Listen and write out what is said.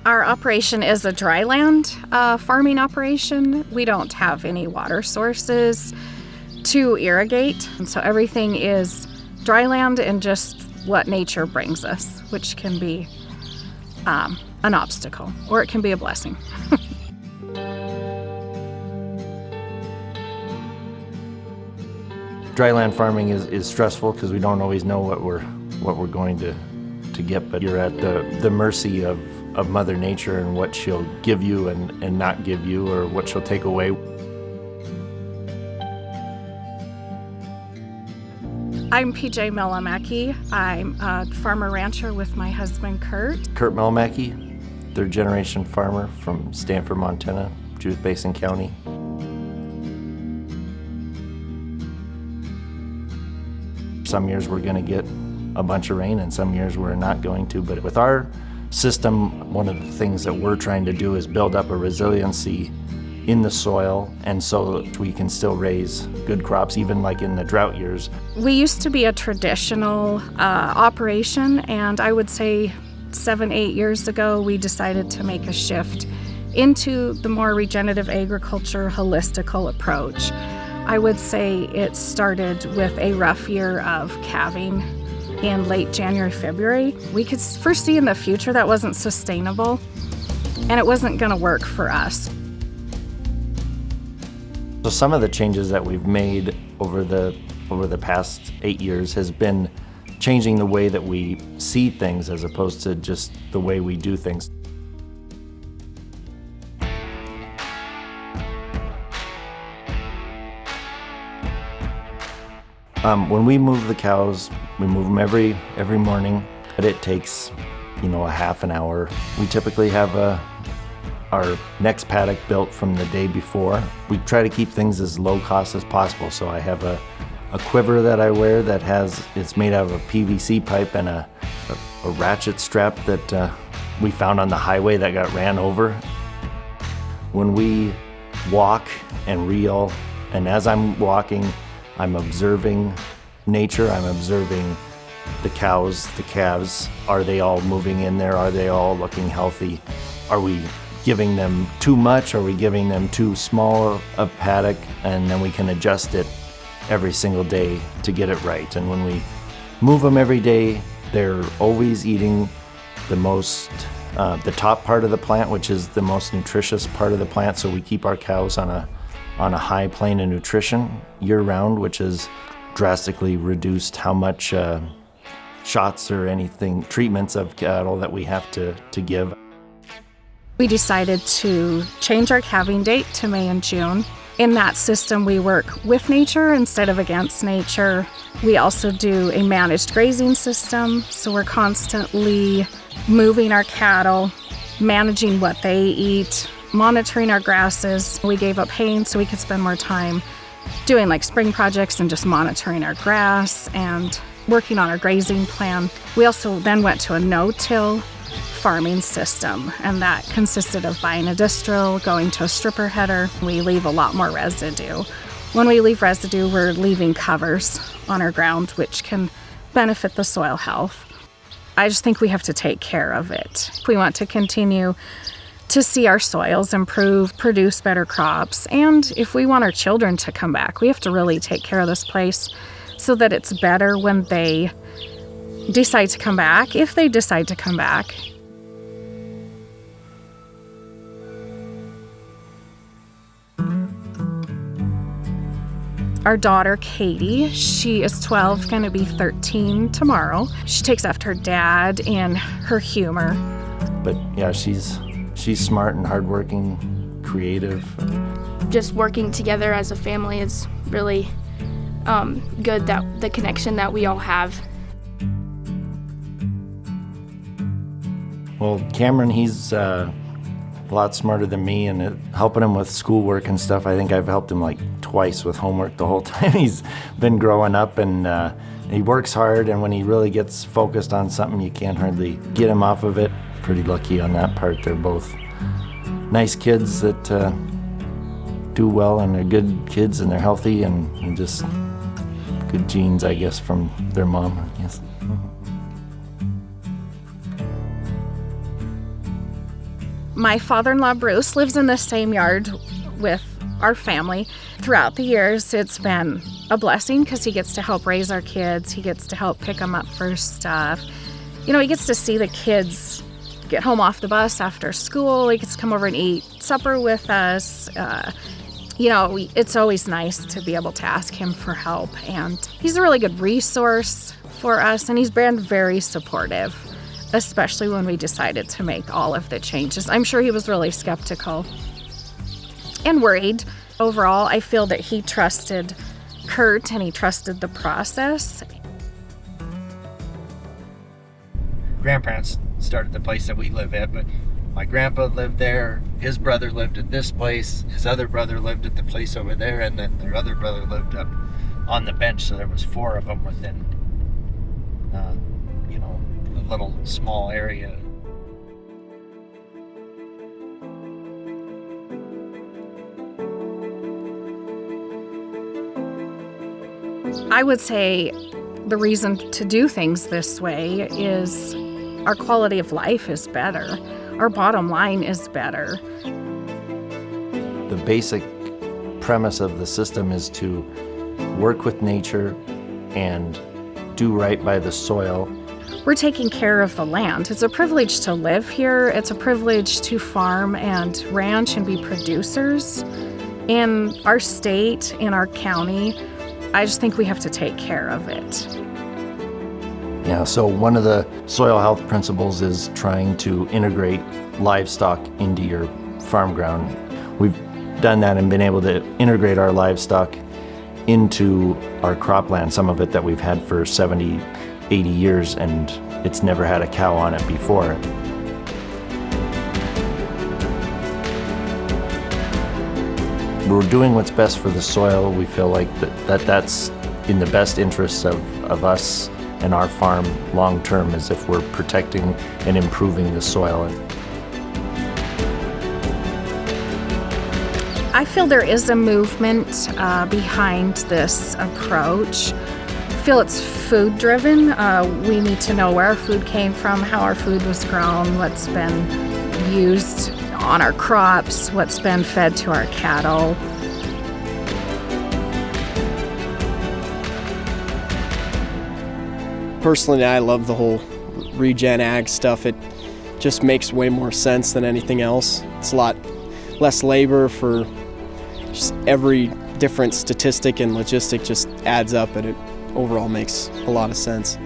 Our operation is a dry land farming operation. We don't have any water sources to irrigate, and so everything is dry land and just what nature brings us, which can be an obstacle, or it can be a blessing. Dry land farming is stressful because we don't always know what we're going to get, but you're at the mercy of Mother Nature and what she'll give you and not give you, or what she'll take away. I'm Kady Myllymaki. I'm a farmer rancher with my husband Kurt. Kurt Myllymaki, third generation farmer from Standford, Montana, Judith Basin County. Some years we're going to get a bunch of rain and some years we're not going to, but with our system, one of the things that we're trying to do is build up a resiliency in the soil, and so that we can still raise good crops even like in the drought years. We used to be a traditional operation, and I would say 7-8 years ago we decided to make a shift into the more regenerative agriculture, holistical approach. I would say it started with a rough year of calving in late January, February. We could foresee in the future that wasn't sustainable and it wasn't going to work for us. So some of the changes that we've made over the past 8 years has been changing the way that we see things as opposed to just the way we do things. When we move the cows, we move them every morning, but it takes, a half an hour. We typically have our next paddock built from the day before. We try to keep things as low cost as possible. So I have a quiver that I wear that it's made out of a PVC pipe and a ratchet strap that we found on the highway that got ran over. When we walk and reel, and as I'm walking, I'm observing nature, I'm observing the cows, the calves. Are they all moving in there? Are they all looking healthy? Are we giving them too much? Are we giving them too small a paddock? And then we can adjust it every single day to get it right. And when we move them every day, they're always eating the top part of the plant, which is the most nutritious part of the plant. So we keep our cows on a high plane of nutrition year-round, which has drastically reduced how much shots or treatments of cattle that we have to give. We decided to change our calving date to May and June. In that system, we work with nature instead of against nature. We also do a managed grazing system, so we're constantly moving our cattle, managing what they eat, monitoring our grasses. We gave up haying so we could spend more time doing spring projects and just monitoring our grass and working on our grazing plan. We also then went to a no-till farming system, and that consisted of buying a disc drill, going to a stripper header. We leave a lot more residue. When we leave residue, we're leaving covers on our ground, which can benefit the soil health. I just think we have to take care of it. If we want to continue to see our soils improve, produce better crops, and if we want our children to come back, we have to really take care of this place so that it's better when they decide to come back, if they decide to come back. Our daughter, Kady, she is 12, going to be 13 tomorrow. She takes after her dad in her humor. But yeah, she's smart and hardworking, creative. Just working together as a family is really good, that the connection that we all have. Well, Kameron, he's a lot smarter than me, and helping him with schoolwork and stuff, I think I've helped him twice with homework the whole time he's been growing up, and he works hard, and when he really gets focused on something, you can't hardly get him off of it. Pretty lucky on that part. They're both nice kids that do well, and they're good kids, and they're healthy, and just good genes, I guess, from their mom, I guess. My father-in-law, Bruce, lives in the same yard with our family. Throughout the years, it's been a blessing because he gets to help raise our kids. He gets to help pick them up for stuff. You know, he gets to see the kids get home off the bus after school. He gets to come over and eat supper with us. It's always nice to be able to ask him for help. And he's a really good resource for us, and he's been very supportive, especially when we decided to make all of the changes. I'm sure he was really skeptical and worried. Overall, I feel that he trusted Kurt and he trusted the process. Grandparents started the place that we live at, but my grandpa lived there, his brother lived at this place, his other brother lived at the place over there, and then their other brother lived up on the bench, so there was 4 of them within a little small area. I would say the reason to do things this way is our quality of life is better. Our bottom line is better. The basic premise of the system is to work with nature and do right by the soil. We're taking care of the land. It's a privilege to live here. It's a privilege to farm and ranch and be producers. In our state, in our county, I just think we have to take care of it. Yeah, so one of the soil health principles is trying to integrate livestock into your farm ground. We've done that and been able to integrate our livestock into our cropland, some of it that we've had for 70, 80 years, and it's never had a cow on it before. We're doing what's best for the soil. We feel like that's in the best interests of us and our farm long term, as if we're protecting and improving the soil. I feel there is a movement behind this approach. I feel it's food driven. We need to know where our food came from, how our food was grown, what's been used on our crops, what's been fed to our cattle. Personally, I love the whole regen ag stuff. It just makes way more sense than anything else. It's a lot less labor for just every different statistic and logistic just adds up, and it overall makes a lot of sense.